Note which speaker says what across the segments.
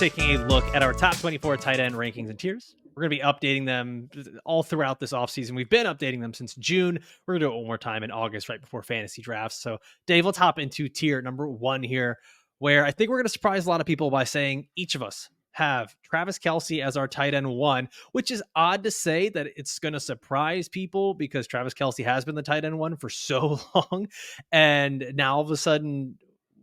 Speaker 1: taking a look at our top 24 tight end rankings and tiers. We're going to be updating them all throughout this offseason. We've been updating them since June. We're going to do it one more time in August, right before fantasy drafts. So, Dave, let's hop into tier number 1 here, where I think we're going to surprise a lot of people by saying each of us have Travis Kelce as our tight end 1, which is odd to say that it's going to surprise people because Travis Kelce has been the tight end 1 for so long. And now all of a sudden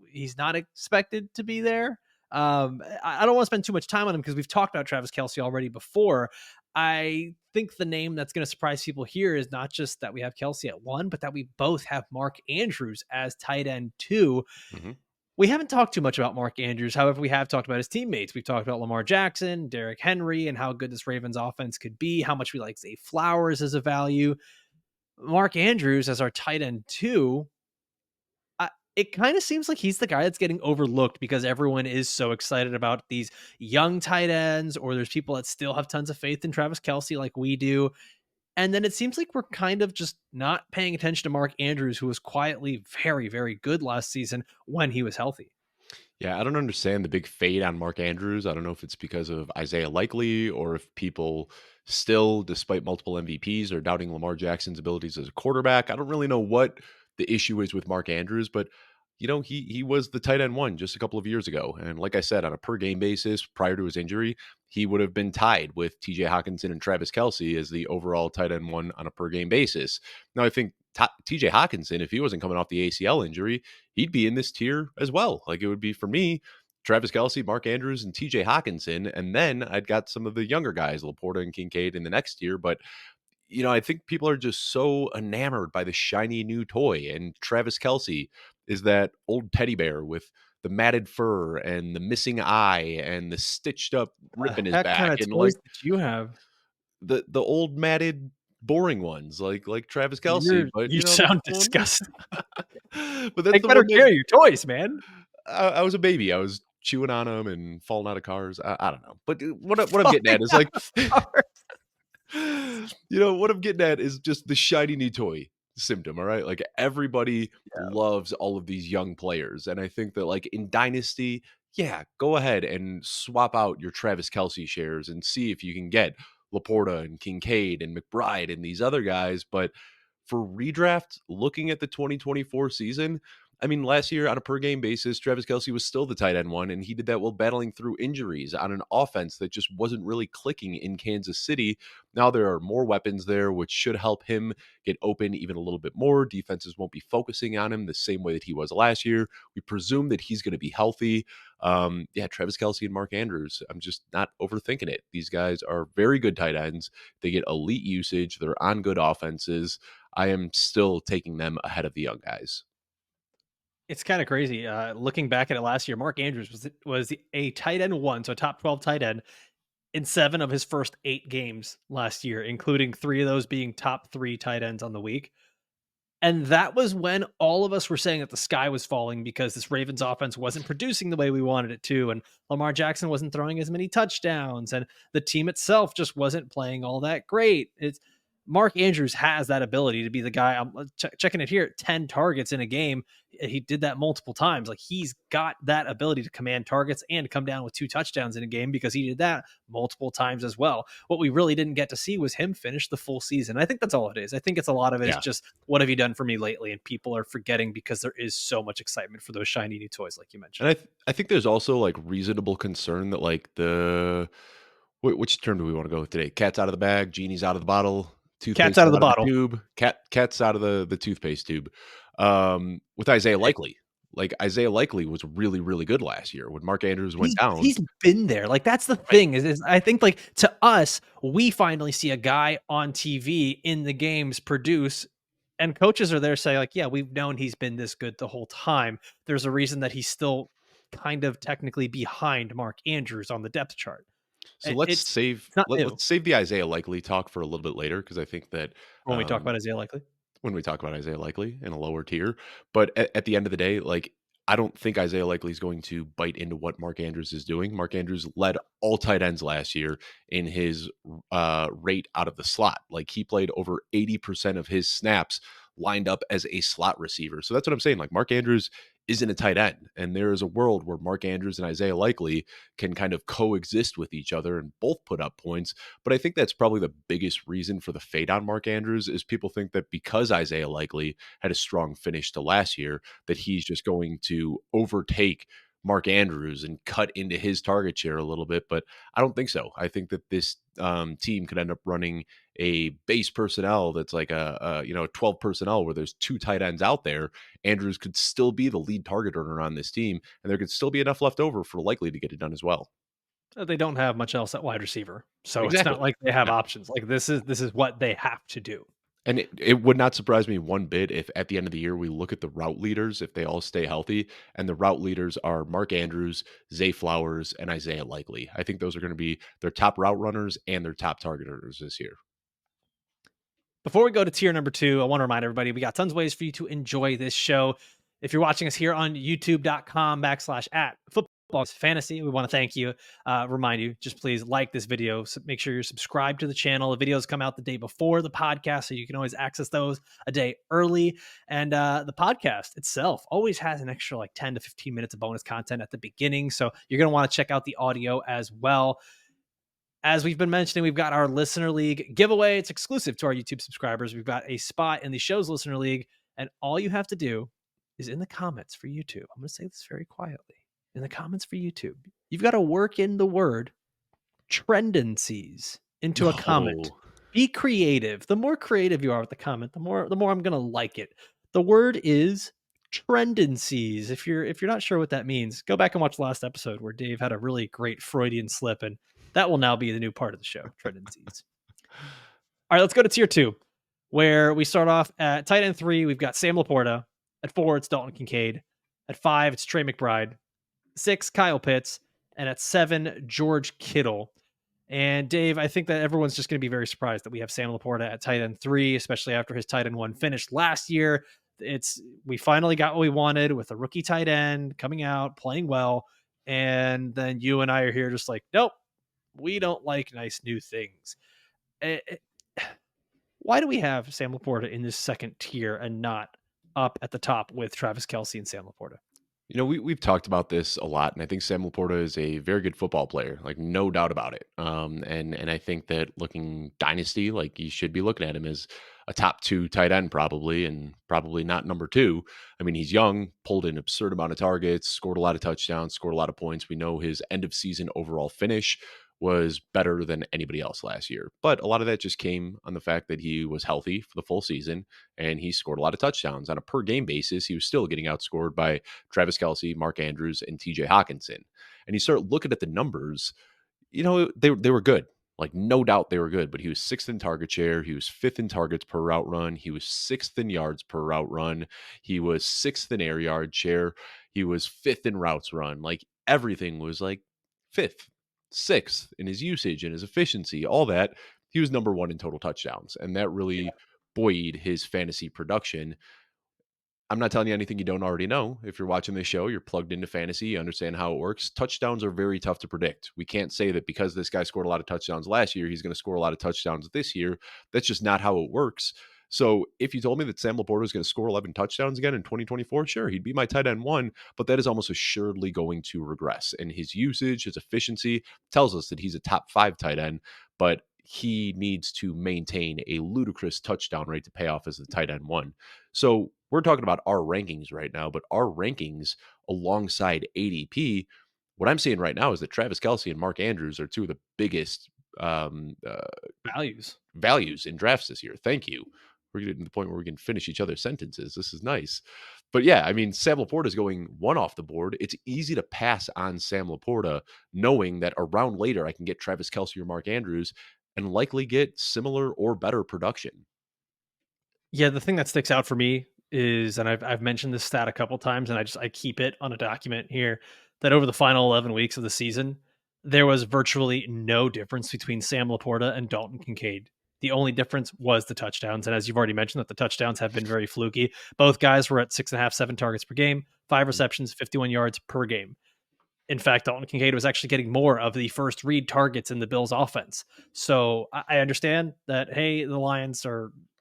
Speaker 1: he's not expected to be there. I don't want to spend too much time on him because we've talked about Travis Kelce already before. I think the name that's going to surprise people here is not just that we have Kelce at 1, but that we both have Mark Andrews as tight end 2.
Speaker 2: Mm-hmm.
Speaker 1: We haven't talked too much about Mark Andrews. However, we have talked about his teammates. We've talked about Lamar Jackson, Derrick Henry, and how good this Ravens offense could be, how much we like Zay Flowers as a value. Mark Andrews as our tight end 2, it kind of seems like he's the guy that's getting overlooked because everyone is so excited about these young tight ends, or there's people that still have tons of faith in Travis Kelce like we do. And then it seems like we're kind of just not paying attention to Mark Andrews, who was quietly very, very good last season when he was healthy.
Speaker 2: Yeah, I don't understand the big fade on Mark Andrews. I don't know if it's because of Isaiah Likely or if people still, despite multiple MVPs, are doubting Lamar Jackson's abilities as a quarterback. I don't really know what the issue is with Mark Andrews, but he was the tight end 1 just a couple of years ago. And like I said, on a per game basis, prior to his injury, he would have been tied with TJ Hockenson and Travis Kelce as the overall tight end 1 on a per game basis. Now, I think TJ Hockenson, if he wasn't coming off the ACL injury, he'd be in this tier as well. Like it would be for me, Travis Kelce, Mark Andrews, and TJ Hockenson. And then I'd got some of the younger guys, LaPorta and Kincaid in the next tier. But I think people are just so enamored by the shiny new toy. And Travis Kelce is that old teddy bear with the matted fur and the missing eye and the stitched up rip in his back.
Speaker 1: Kind of
Speaker 2: And
Speaker 1: toys that you have?
Speaker 2: the old matted boring ones like Travis Kelce. But
Speaker 1: you sound disgusting.
Speaker 2: But that's
Speaker 1: Take
Speaker 2: the
Speaker 1: better
Speaker 2: one
Speaker 1: care of your toys, man.
Speaker 2: I was a baby. I was chewing on them and falling out of cars. I don't know. But what I'm getting at is like, what I'm getting at is just the shiny new toy symptom. All right. Like everybody loves all of these young players. And I think that like in Dynasty, yeah, go ahead and swap out your Travis Kelce shares and see if you can get LaPorta and Kincaid and McBride and these other guys. But for redraft, looking at the 2024 season, I mean, last year on a per game basis, Travis Kelce was still the tight end 1, and he did that while battling through injuries on an offense that just wasn't really clicking in Kansas City. Now there are more weapons there, which should help him get open even a little bit more. Defenses won't be focusing on him the same way that he was last year. We presume that he's going to be healthy. Travis Kelce and Mark Andrews, I'm just not overthinking it. These guys are very good tight ends. They get elite usage. They're on good offenses. I am still taking them ahead of the young guys.
Speaker 1: It's kind of crazy. Looking back at it last year, Mark Andrews was a tight end 1, so a top 12 tight end in 7 of his first 8 games last year, including 3 of those being top 3 tight ends on the week. And that was when all of us were saying that the sky was falling because this Ravens offense wasn't producing the way we wanted it to. And Lamar Jackson wasn't throwing as many touchdowns. And the team itself just wasn't playing all that great. Mark Andrews has that ability to be the guy. I'm checking it here, 10 targets in a game. He did that multiple times. Like he's got that ability to command targets and come down with 2 touchdowns in a game because he did that multiple times as well. What we really didn't get to see was him finish the full season. I think that's all it is. I think it's a lot of it is just, what have you done for me lately? And people are forgetting because there is so much excitement for those shiny new toys, like you mentioned.
Speaker 2: And I think there's also like reasonable concern that like which term do we want to go with today? Cat's out of the bag, genie's out of the bottle.
Speaker 1: Cat's out of the bottle.
Speaker 2: Tube. Cat's out of the toothpaste tube. With Isaiah Likely. Like Isaiah Likely was really, really good last year when Mark Andrews went down.
Speaker 1: He's been there. Like that's the thing is I think like to us, we finally see a guy on TV in the games produce, and coaches are there saying like, yeah, we've known he's been this good the whole time. There's a reason that he's still kind of technically behind Mark Andrews on the depth chart.
Speaker 2: So let's save the Isaiah Likely talk for a little bit later because I think that
Speaker 1: when we talk about Isaiah Likely
Speaker 2: in a lower tier. But at the end of the day, like I don't think Isaiah Likely is going to bite into what Mark Andrews is doing. Mark Andrews led all tight ends last year in his rate out of the slot. Like he played over 80% of his snaps lined up as a slot receiver. So that's what I'm saying. Like Mark Andrews isn't a tight end. And there is a world where Mark Andrews and Isaiah Likely can kind of coexist with each other and both put up points. But I think that's probably the biggest reason for the fade on Mark Andrews is people think that because Isaiah Likely had a strong finish to last year, that he's just going to overtake Mark Andrews and cut into his target share a little bit. But I don't think so. I think that this team could end up running a base personnel that's like a 12 personnel where there's two tight ends out there. Andrews could still be the lead target earner on this team, and there could still be enough left over for Likely to get it done as well.
Speaker 1: They don't have much else at wide receiver, so it's not
Speaker 2: Exactly.
Speaker 1: like they have
Speaker 2: No.
Speaker 1: options. Like this is what they have to do.
Speaker 2: And it would not surprise me one bit if at the end of the year we look at the route leaders, if they all stay healthy, and the route leaders are Mark Andrews, Zay Flowers, and Isaiah Likely. I think those are going to be their top route runners and their top target earners this year.
Speaker 1: Before we go to tier number 2, I want to remind everybody we got tons of ways for you to enjoy this show. If you're watching us here on youtube.com/at football fantasy, we want to thank you. Remind you, just please like this video. Make sure you're subscribed to the channel. The videos come out the day before the podcast, so you can always access those a day early. And the podcast itself always has an extra like 10 to 15 minutes of bonus content at the beginning. So you're going to want to check out the audio as well. As we've been mentioning, we've got our Listener League giveaway. It's exclusive to our YouTube subscribers. We've got a spot in the show's Listener League, and all you have to do is in the comments for YouTube. I'm going to say this very quietly. In the comments for YouTube, you've got to work in the word trendencies into a comment.
Speaker 2: No.
Speaker 1: Be creative. The more creative you are with the comment, the more I'm going to like it. The word is trendencies. If you're not sure what that means, go back and watch the last episode where Dave had a really great Freudian slip, and that will now be the new part of the show, trendencies. All right, let's go to tier 2, where we start off at tight end 3. We've got Sam LaPorta. At 4, it's Dalton Kincaid. At 5, it's Trey McBride. 6, Kyle Pitts. And at 7, George Kittle. And Dave, I think that everyone's just going to be very surprised that we have Sam LaPorta at tight end 3, especially after his tight end 1 finished last year. We finally got what we wanted with a rookie tight end coming out, playing well. And then you and I are here just like, nope, we don't like nice new things. Why do we have Sam LaPorta in this second tier and not up at the top with Travis Kelce and Sam LaPorta?
Speaker 2: We've talked about this a lot, and I think Sam LaPorta is a very good football player, like no doubt about it. And I think that looking dynasty, like you should be looking at him as a top 2 tight end probably, and probably not number 2. I mean, he's young, pulled an absurd amount of targets, scored a lot of touchdowns, scored a lot of points. We know his end of season overall finish was better than anybody else last year. But a lot of that just came on the fact that he was healthy for the full season and he scored a lot of touchdowns. On a per game basis, he was still getting outscored by Travis Kelce, Mark Andrews, and TJ Hockenson. And you start looking at the numbers, they were good. Like, no doubt they were good, but he was 6th in target share. He was 5th in targets per route run. He was 6th in yards per route run. He was 6th in air yard share. He was 5th in routes run. Like, everything was like 5th, 6th in his usage and his efficiency, all that. He was number 1 in total touchdowns, and that really buoyed his fantasy production. I'm not telling you anything you don't already know. If you're watching this show, you're plugged into fantasy, you understand how it works. Touchdowns are very tough to predict. We can't say that because this guy scored a lot of touchdowns last year, he's going to score a lot of touchdowns this year. That's just not how it works. So if you told me that Sam LaPorta is going to score 11 touchdowns again in 2024, sure, he'd be my tight end 1, but that is almost assuredly going to regress. And his usage, his efficiency tells us that he's a top 5 tight end, but he needs to maintain a ludicrous touchdown rate to pay off as the tight end 1. So we're talking about our rankings right now, but our rankings alongside ADP, what I'm seeing right now is that Travis Kelce and Mark Andrews are 2 of the biggest values in drafts this year. Thank you. We're getting to the point where we can finish each other's sentences. This is nice. But yeah, I mean, Sam LaPorta is going 1 off the board. It's easy to pass on Sam LaPorta, knowing that a round later I can get Travis Kelce or Mark Andrews and likely get similar or better production.
Speaker 1: Yeah, the thing that sticks out for me is, and I've mentioned this stat a couple times, and I keep it on a document here, that over the final 11 weeks of the season, there was virtually no difference between Sam LaPorta and Dalton Kincaid. The only difference was the touchdowns. And as you've already mentioned, that the touchdowns have been very fluky. Both guys were at 6.5, 7 targets per game, 5 receptions, 51 yards per game. In fact, Dalton Kincaid was actually getting more of the first read targets in the Bills offense. So I understand that, hey, the Lions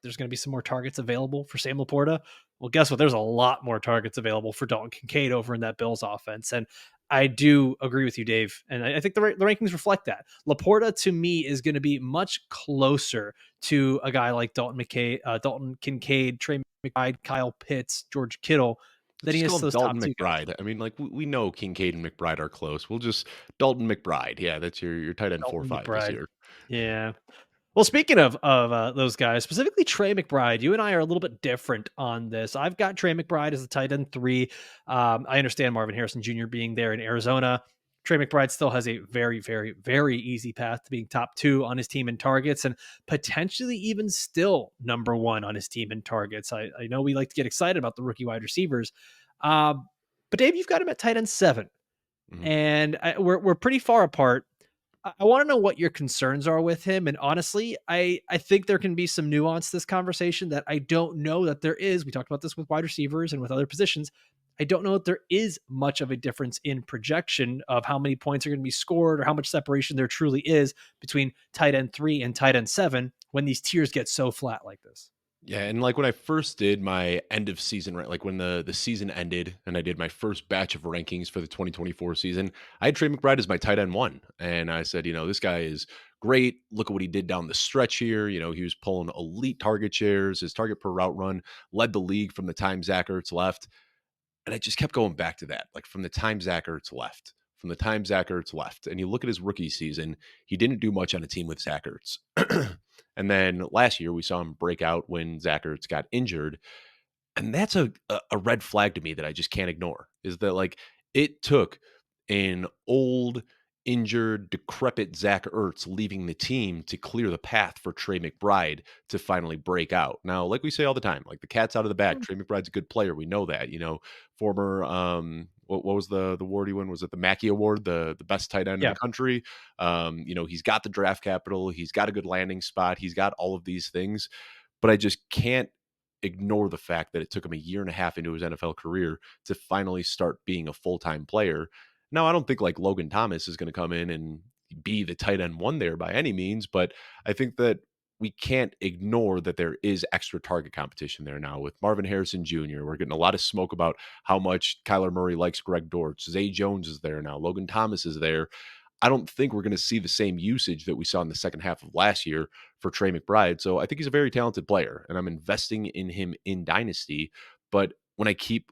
Speaker 1: there's going to be some more targets available for Sam LaPorta. Well, guess what? There's a lot more targets available for Dalton Kincaid over in that Bills offense. And I do agree with you, Dave. And I think the rankings reflect that. LaPorta, to me, is going to be much closer to a guy like Dalton Kincaid, Trey McBride, Kyle Pitts, George Kittle than he
Speaker 2: Just
Speaker 1: is
Speaker 2: call
Speaker 1: to
Speaker 2: him
Speaker 1: those top
Speaker 2: Dalton
Speaker 1: two guys.
Speaker 2: McBride. I mean, like we know Kincaid and McBride are close. We'll just Dalton McBride. Yeah, that's your tight end four
Speaker 1: Dalton
Speaker 2: five this
Speaker 1: McBride.
Speaker 2: year.
Speaker 1: Yeah. Well, speaking of those guys, specifically Trey McBride, you and I are a little bit different on this. I've got Trey McBride as the tight end 3. I understand Marvin Harrison Jr. being there in Arizona. Trey McBride still has a very, very, very easy path to being top 2 on his team in targets and potentially even still number 1 on his team in targets. I know we like to get excited about the rookie wide receivers, but Dave, you've got him at tight end 7,
Speaker 2: Mhm.
Speaker 1: and we're pretty far apart. I want to know what your concerns are with him. And honestly, I think there can be some nuance to this conversation that I don't know that there is. We talked about this with wide receivers and with other positions. I don't know that there is much of a difference in projection of how many points are going to be scored or how much separation there truly is between tight end 3 and tight end 7 when these tiers get so flat like this.
Speaker 2: Yeah, and like when I first did my end of season, right? Like when the season ended and I did my first batch of rankings for the 2024 season, I had Trey McBride as my tight end 1. And I said, this guy is great. Look at what he did down the stretch here. He was pulling elite target shares. His target per route run led the league from the time Zach Ertz left. And I just kept going back to that, like from the time Zach Ertz left, from the time Zach Ertz left. And you look at his rookie season, he didn't do much on a team with Zach Ertz. And then last year we saw him break out when Zach Ertz got injured. And that's a red flag to me that I just can't ignore, is that like it took an old, injured, decrepit Zach Ertz leaving the team to clear the path for Trey McBride to finally break out. Now, like we say all the time, like the cat's out of the bag. Trey McBride's a good player. We know that, former what was the award he won? Was it the Mackey Award, the best tight end in
Speaker 1: Yeah.
Speaker 2: the country? He's got the draft capital, he's got a good landing spot, he's got all of these things, but I just can't ignore the fact that it took him a year and a half into his NFL career to finally start being a full-time player. Now, I don't think like Logan Thomas is going to come in and be the tight end 1 there by any means, but I think that we can't ignore that there is extra target competition there now with Marvin Harrison Jr. We're getting a lot of smoke about how much Kyler Murray likes Greg Dortch. Zay Jones is there now. Logan Thomas is there. I don't think we're going to see the same usage that we saw in the second half of last year for Trey McBride. So I think he's a very talented player, and I'm investing in him in Dynasty. But when I keep,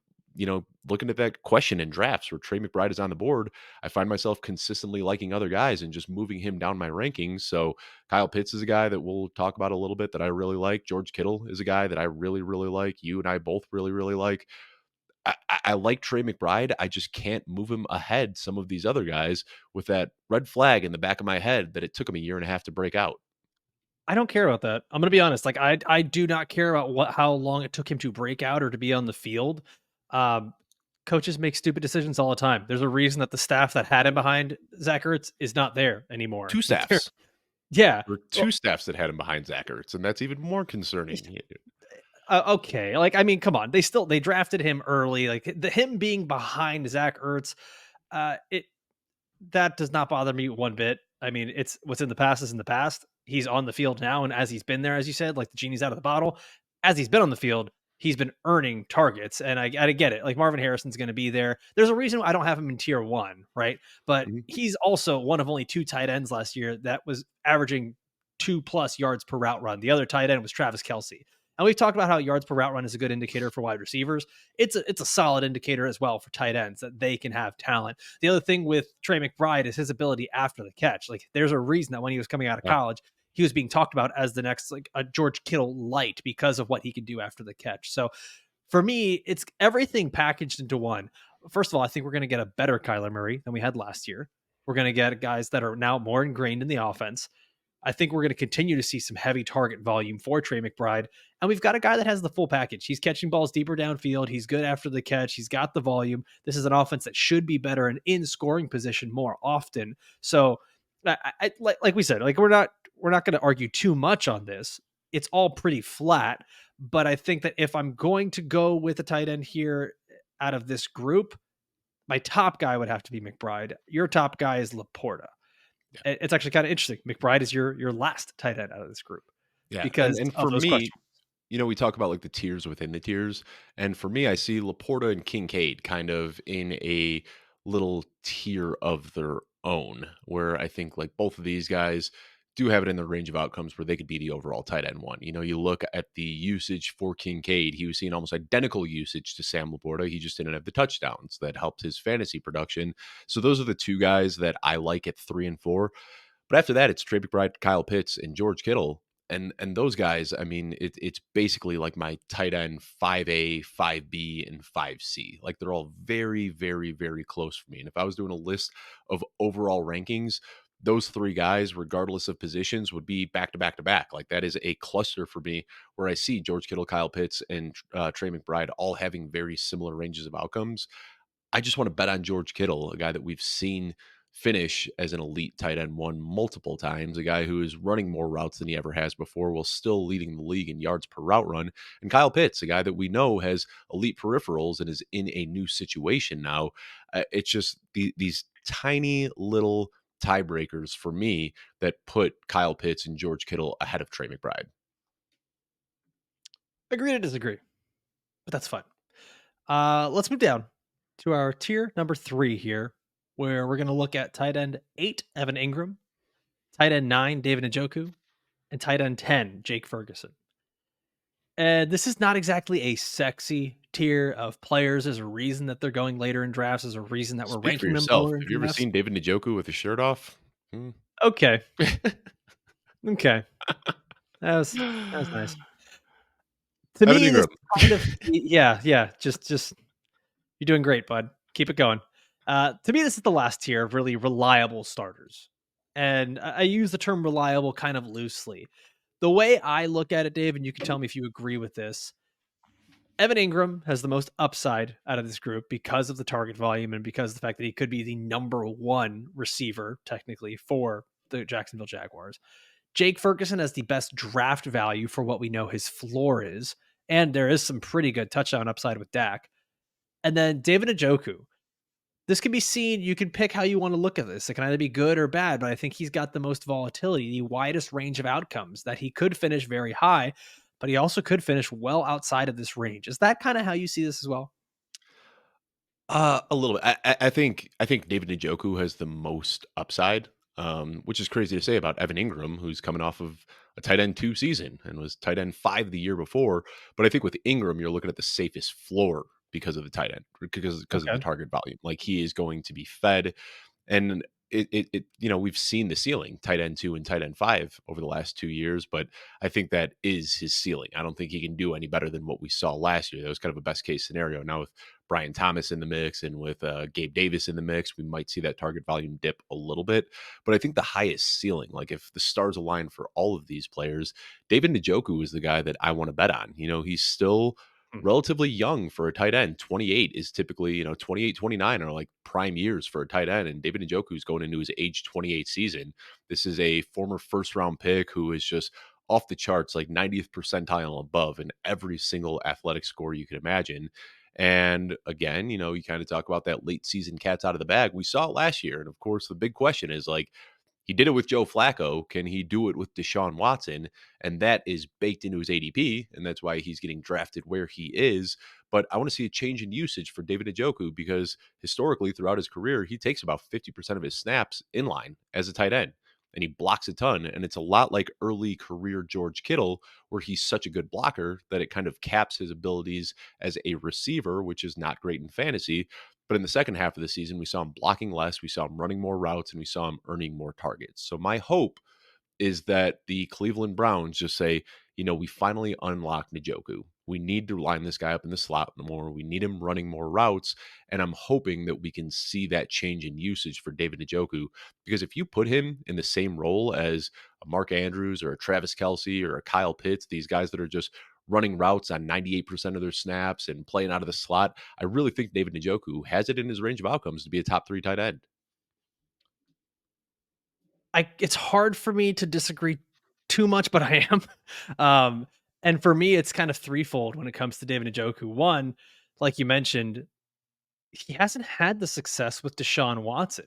Speaker 2: looking at that question in drafts where Trey McBride is on the board, I find myself consistently liking other guys and just moving him down my rankings. So Kyle Pitts is a guy that we'll talk about a little bit that I really like. George Kittle is a guy that I really, really like. You and I both really, really like. I like Trey McBride. I just can't move him ahead some of these other guys with that red flag in the back of my head that it took him a year and a half to break out.
Speaker 1: I don't care about that. I'm going to be honest. Like I do not care about how long it took him to break out or to be on the field. Um, Coaches make stupid decisions all the time. There's a reason that the staff that had him behind Zach Ertz is not there anymore.
Speaker 2: Two
Speaker 1: Like,
Speaker 2: staffs.
Speaker 1: yeah.
Speaker 2: Or
Speaker 1: Well,
Speaker 2: two staffs that had him behind Zach Ertz, and that's even more concerning.
Speaker 1: okay. Like, I mean, come on. They drafted him early. Like him being behind Zach Ertz, it that does not bother me one bit. I mean, it's what's in the past is in the past. He's on the field now, and as he's been there, as you said, like the genie's out of the bottle. As he's been on the field, he's been earning targets, and I get it. Like Marvin Harrison's going to be there. There's a reason why I don't have him in tier 1, right? But
Speaker 2: Mhm.
Speaker 1: he's also one of only 2 tight ends last year that was averaging 2+ yards per route run. The other tight end was Travis Kelce. And we've talked about how yards per route run is a good indicator for wide receivers. It's a solid indicator as well for tight ends that they can have talent. The other thing with Trey McBride is his ability after the catch. Like there's a reason that when he was coming out of
Speaker 2: Yeah.
Speaker 1: college, he was being talked about as the next like a George Kittle light because of what he could do after the catch. So for me, it's everything packaged into one. First of all, I think we're going to get a better Kyler Murray than we had last year. We're going to get guys that are now more ingrained in the offense. I think we're going to continue to see some heavy target volume for Trey McBride. And we've got a guy that has the full package. He's catching balls deeper downfield. He's good after the catch. He's got the volume. This is an offense that should be better and in scoring position more often. So, like we said, like we're not going to argue too much on this. It's all pretty flat. But I think that if I'm going to go with a tight end here out of this group, my top guy would have to be McBride. Your top guy is LaPorta.
Speaker 2: Yeah.
Speaker 1: It's actually kind of interesting. McBride is your last tight end out of this group
Speaker 2: Yeah.
Speaker 1: because
Speaker 2: And
Speaker 1: of
Speaker 2: for
Speaker 1: those
Speaker 2: me,
Speaker 1: questions.
Speaker 2: We talk about like the tiers within the tiers. And for me, I see LaPorta and Kincaid kind of in a little tier of their own, where I think like both of these guys do have it in the range of outcomes where they could be the overall tight end one. You look at the usage for Kincaid, he was seeing almost identical usage to Sam LaPorta. He just didn't have the touchdowns that helped his fantasy production. So those are the two guys that I like at 3 and 4. But after that, it's Trey McBride, Kyle Pitts, and George Kittle. And those guys, I mean, it's basically like my tight end 5A, 5B, and 5C. Like they're all very, very, very close for me. And if I was doing a list of overall rankings, those three guys, regardless of positions, would be back to back to back. Like that is a cluster for me where I see George Kittle, Kyle Pitts, and Trey McBride all having very similar ranges of outcomes. I just want to bet on George Kittle, a guy that we've seen finish as an elite tight end one multiple times, a guy who is running more routes than he ever has before while still leading the league in yards per route run. And Kyle Pitts, a guy that we know has elite peripherals and is in a new situation now. It's just these tiny little tiebreakers for me that put Kyle Pitts and George Kittle ahead of Trey McBride.
Speaker 1: Agree to disagree, but that's fine. Let's move down to our tier number 3 here, where we're going to look at tight end 8, Evan Engram, tight end 9, David Njoku, and tight end 10, Jake Ferguson. And this is not exactly a sexy tier of players. There's a reason that they're going later in drafts. There's a reason that we're
Speaker 2: Speak for
Speaker 1: ranking them
Speaker 2: yourself.
Speaker 1: lower in
Speaker 2: Have you ever
Speaker 1: drafts.
Speaker 2: seen David Njoku with his shirt off? Hmm.
Speaker 1: Okay. Okay. That was nice. To
Speaker 2: Evan
Speaker 1: me, this
Speaker 2: Ingram.
Speaker 1: is kind of yeah. Just you're doing great, bud. Keep it going. To me, this is the last tier of really reliable starters. And I use the term reliable kind of loosely. The way I look at it, Dave, and you can tell me if you agree with this, Evan Ingram has the most upside out of this group because of the target volume and because of the fact that he could be the number one receiver, technically, for the Jacksonville Jaguars. Jake Ferguson has the best draft value for what we know his floor is. And there is some pretty good touchdown upside with Dak. And then David Njoku. This can be seen. You can pick how you want to look at this. It can either be good or bad, but I think he's got the most volatility, the widest range of outcomes that he could finish very high, but he also could finish well outside of this range. Is that kind of how you see this as well?
Speaker 2: A little bit. I think David Njoku has the most upside, which is crazy to say about Evan Ingram, who's coming off of a tight end 2 season and was tight end 5 the year before. But I think with Ingram, you're looking at the safest floor because of the tight end, because of the
Speaker 1: Okay.
Speaker 2: target volume. Like he is going to be fed. And we've seen the ceiling, tight end 2 and tight end 5 over the last 2 years, but I think that is his ceiling. I don't think he can do any better than what we saw last year. That was kind of a best case scenario. Now with Brian Thomas in the mix and with Gabe Davis in the mix, we might see that target volume dip a little bit. But I think the highest ceiling, like if the stars align for all of these players, David Njoku is the guy that I want to bet on. He's still
Speaker 1: Hmm.
Speaker 2: relatively young for a tight end. 28 is typically, 28, 29 are like prime years for a tight end. And David Njoku is going into his age 28 season. This is a former first round pick who is just off the charts, like 90th percentile and above in every single athletic score you can imagine. And again, you kind of talk about that late season cats out of the bag. We saw it last year. And of course, the big question is like, he did it with Joe Flacco. Can he do it with Deshaun Watson? And that is baked into his ADP. And that's why he's getting drafted where he is. But I want to see a change in usage for David Njoku because historically, throughout his career, he takes about 50% of his snaps in line as a tight end. And he blocks a ton. And it's a lot like early career George Kittle, where he's such a good blocker that it kind of caps his abilities as a receiver, which is not great in fantasy. But in the second half of the season, we saw him blocking less, we saw him running more routes, and we saw him earning more targets. So my hope is that the Cleveland Browns just say, we finally unlocked Njoku. We need to line this guy up in the slot more. We need him running more routes. And I'm hoping that we can see that change in usage for David Njoku. Because if you put him in the same role as a Mark Andrews or a Travis Kelce or a Kyle Pitts, these guys that are just running routes on 98% of their snaps and playing out of the slot, I really think David Njoku has it in his range of outcomes to be a top 3 tight end.
Speaker 1: It's hard for me to disagree too much, but I am. And for me, it's kind of threefold when it comes to David Njoku. One, like you mentioned, he hasn't had the success with Deshaun Watson.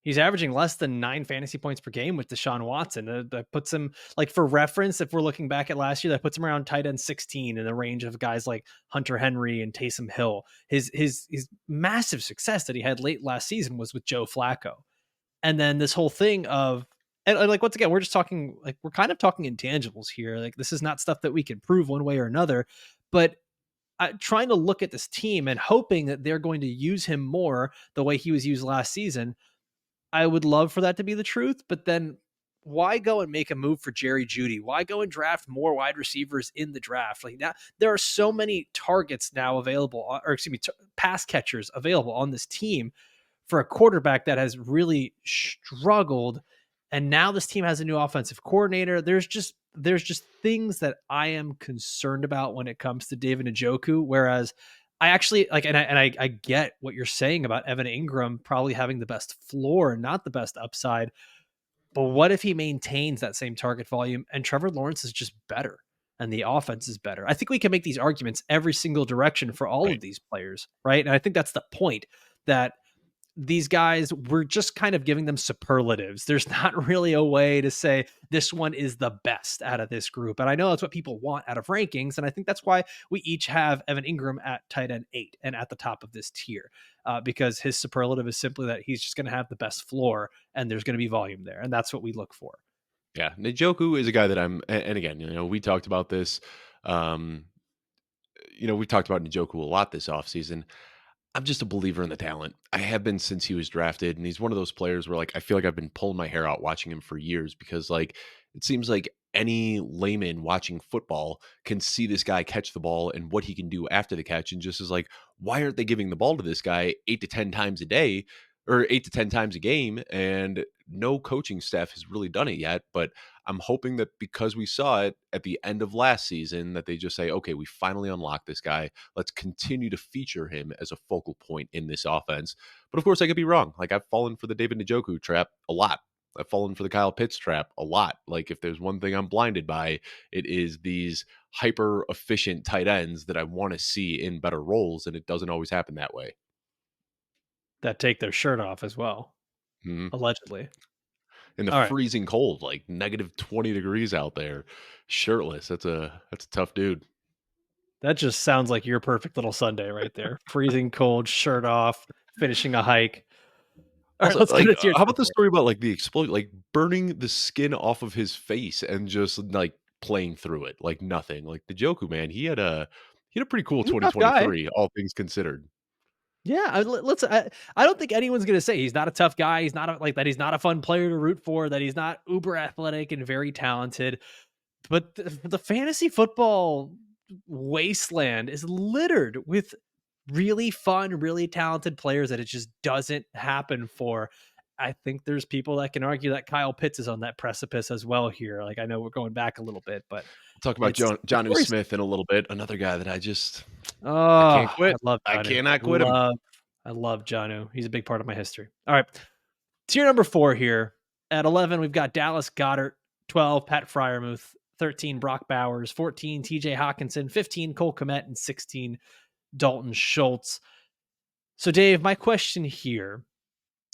Speaker 1: He's averaging less than 9 fantasy points per game with Deshaun Watson. That puts him, like, for reference, if we're looking back at last year, that puts him around tight end 16 in the range of guys like Hunter Henry and Taysom Hill. His massive success that he had late last season was with Joe Flacco. And then this whole thing of, and like, once again, we're just talking, like, we're kind of talking intangibles here. Like, this is not stuff that we can prove one way or another, but trying to look at this team and hoping that they're going to use him more the way he was used last season. I would love for that to be the truth, but then why go and make a move for Jerry Jeudy? Why go and draft more wide receivers in the draft? Like, now there are so many targets now available, or excuse me, pass catchers available on this team for a quarterback that has really struggled. And now this team has a new offensive coordinator. There's just things that I am concerned about when it comes to David Njoku. Whereas I actually like, and I get what you're saying about Evan Engram probably having the best floor and not the best upside. But what if he maintains that same target volume and Trevor Lawrence is just better and the offense is better? I think we can make these arguments every single direction for all
Speaker 2: Right.
Speaker 1: of these players, right? And I think that's the point, that these guys, we're just kind of giving them superlatives. There's not really a way to say this one is the best out of this group. And I know that's what people want out of rankings. And I think that's why we each have Evan Engram at tight end 8 and at the top of this tier, because his superlative is simply that he's just going to have the best floor and there's going to be volume there. And that's what we look for.
Speaker 2: Yeah, Njoku is a guy that and again, we talked about this. Um, we talked about Njoku a lot this offseason. I'm just a believer in the talent. I have been since he was drafted, and he's one of those players where, like, I feel like I've been pulling my hair out watching him for years because, like, it seems like any layman watching football can see this guy catch the ball and what he can do after the catch, and just is like, why aren't they giving the ball to this guy 8 to 10 times a day or 8 to 10 times a game? And no coaching staff has really done it yet, but I'm hoping that because we saw it at the end of last season, that they just say, okay, we finally unlocked this guy. Let's continue to feature him as a focal point in this offense. But of course, I could be wrong. Like, I've fallen for the David Njoku trap a lot. I've fallen for the Kyle Pitts trap a lot. Like, if there's one thing I'm blinded by, it is these hyper efficient tight ends that I want to see in better roles, and it doesn't always happen that way.
Speaker 1: That take their shirt off as well,
Speaker 2: Mhm.
Speaker 1: allegedly.
Speaker 2: In the
Speaker 1: All right.
Speaker 2: freezing cold, like negative 20 degrees out there, shirtless. That's a tough dude.
Speaker 1: That just sounds like your perfect little Sunday right there. Freezing cold, shirt off, finishing a hike. All right,
Speaker 2: Also,
Speaker 1: let's go
Speaker 2: like,
Speaker 1: to tier
Speaker 2: how
Speaker 1: number
Speaker 2: about the
Speaker 1: 4.
Speaker 2: story about, like, the explode, like, burning the skin off of his face and just, like, playing through it like nothing? Like, the Joku, man, he had a pretty cool
Speaker 1: He's a tough guy.
Speaker 2: 2023, all things considered.
Speaker 1: Yeah, I don't think anyone's gonna say he's not a tough guy. He's not like that. He's not a fun player to root for. That he's not uber athletic and very talented. But the fantasy football wasteland is littered with really fun, really talented players that it just doesn't happen for. I think there's people that can argue that Kyle Pitts is on that precipice as well here. Like, I know we're going back a little bit, but
Speaker 2: We'll talk about
Speaker 1: it's
Speaker 2: Jonnu
Speaker 1: worrisome.
Speaker 2: Smith in a little bit, another guy that
Speaker 1: Oh,
Speaker 2: I can't
Speaker 1: I
Speaker 2: quit.
Speaker 1: love
Speaker 2: I
Speaker 1: Jonnu.
Speaker 2: cannot quit him.
Speaker 1: I love Jonnu. He's a big part of my history. All right. Tier number 4 here. At 11, we've got Dallas Goedert, 12, Pat Freiermuth, 13, Brock Bowers, 14, TJ Hockenson, 15, Cole Kmet, and 16, Dalton Schultz. So, Dave, my question here,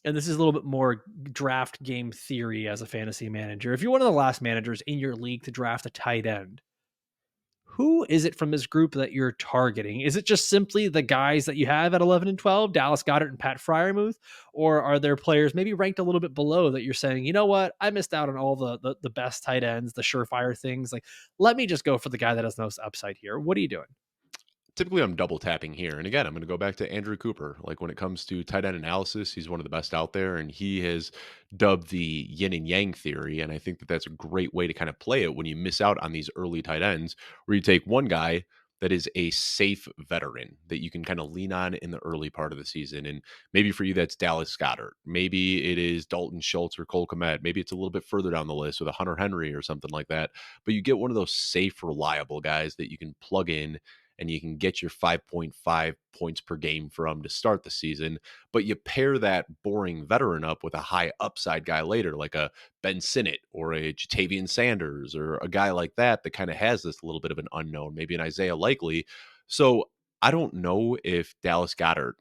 Speaker 1: and this is a little bit more draft game theory as a fantasy manager. If you're one of the last managers in your league to draft a tight end, who is it from this group that you're targeting? Is it just simply the guys that you have at 11 and 12, Dallas Goedert and Pat Freiermuth? Or are there players maybe ranked a little bit below that you're saying, you know what, I missed out on all the best tight ends, the surefire things. Like, let me just go for the guy that has the most upside here. What are you doing?
Speaker 2: Typically, I'm double tapping here, and again, I'm gonna go back to Andrew Cooper. Like, when it comes to tight end analysis, he's one of the best out there, and he has dubbed the yin and yang theory, and I think that that's a great way to kind of play it when you miss out on these early tight ends, where you take one guy that is a safe veteran that you can kind of lean on in the early part of the season, and maybe for you, that's Dallas Goedert. Maybe it is Dalton Schultz or Cole Kmet. Maybe it's a little bit further down the list with a Hunter Henry or something like that, but you get one of those safe, reliable guys that you can plug in and you can get your 5.5 points per game from to start the season. But you pair that boring veteran up with a high upside guy later, like a Ben Sinnott or a Jatavian Sanders or a guy like that that kind of has this little bit of an unknown, maybe an Isaiah Likely. So I don't know if Dallas Goddard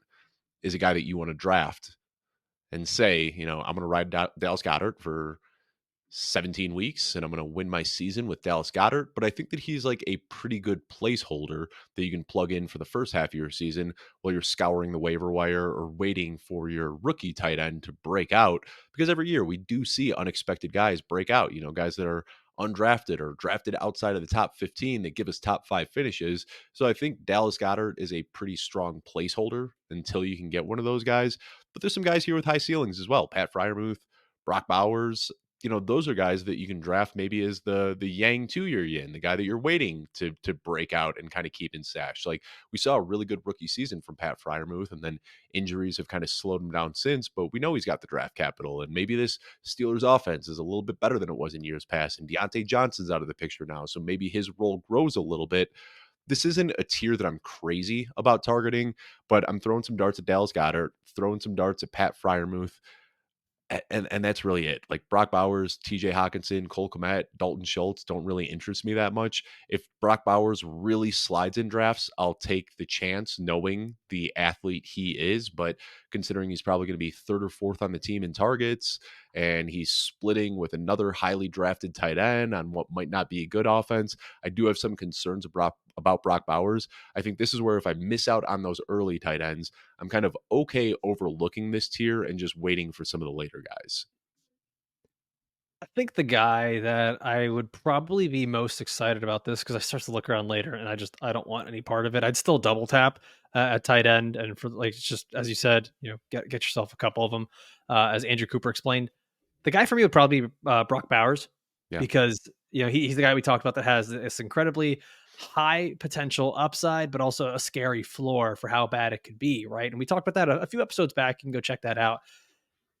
Speaker 2: is a guy that you want to draft and say, I'm going to ride Dallas Goedert for 17 weeks and I'm going to win my season with Dallas Goedert. But I think that he's like a pretty good placeholder that you can plug in for the first half of your season while you're scouring the waiver wire or waiting for your rookie tight end to break out. Because every year we do see unexpected guys break out, guys that are undrafted or drafted outside of the top 15 that give us top 5 finishes. So I think Dallas Goedert is a pretty strong placeholder until you can get one of those guys. But there's some guys here with high ceilings as well. Pat Freiermuth, Brock Bowers, those are guys that you can draft maybe as the Yang 2-year yin, the guy that you're waiting to break out and kind of keep in stash. Like we saw a really good rookie season from Pat Freiermuth, and then injuries have kind of slowed him down since, but we know he's got the draft capital, and maybe this Steelers offense is a little bit better than it was in years past, and Deontay Johnson's out of the picture now, so maybe his role grows a little bit. This isn't a tier that I'm crazy about targeting, but I'm throwing some darts at Dallas Goedert, throwing some darts at Pat Freiermuth, and that's really it. Like Brock Bowers, TJ Hockenson, Cole Kmet, Dalton Schultz don't really interest me that much. If Brock Bowers really slides in drafts, I'll take the chance knowing the athlete he is. But considering he's probably going to be third or fourth on the team in targets, and he's splitting with another highly drafted tight end on what might not be a good offense, I do have some concerns about Brock Bowers. I think this is where if I miss out on those early tight ends, I'm kind of okay overlooking this tier and just waiting for some of the later guys.
Speaker 1: I think the guy that I would probably be most excited about this because I start to look around later and I don't want any part of it. I'd still double tap at tight end, and for like it's just as you said, get yourself a couple of them. As Andrew Cooper explained, the guy for me would probably be Brock Bowers
Speaker 2: Yeah.
Speaker 1: because he's the guy we talked about that has this incredibly high potential upside, but also a scary floor for how bad it could be, right? And we talked about that a few episodes back. You can go check that out.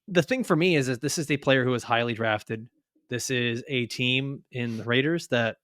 Speaker 1: The thing for me is that this is a player who is highly drafted. This is a team in the Raiders that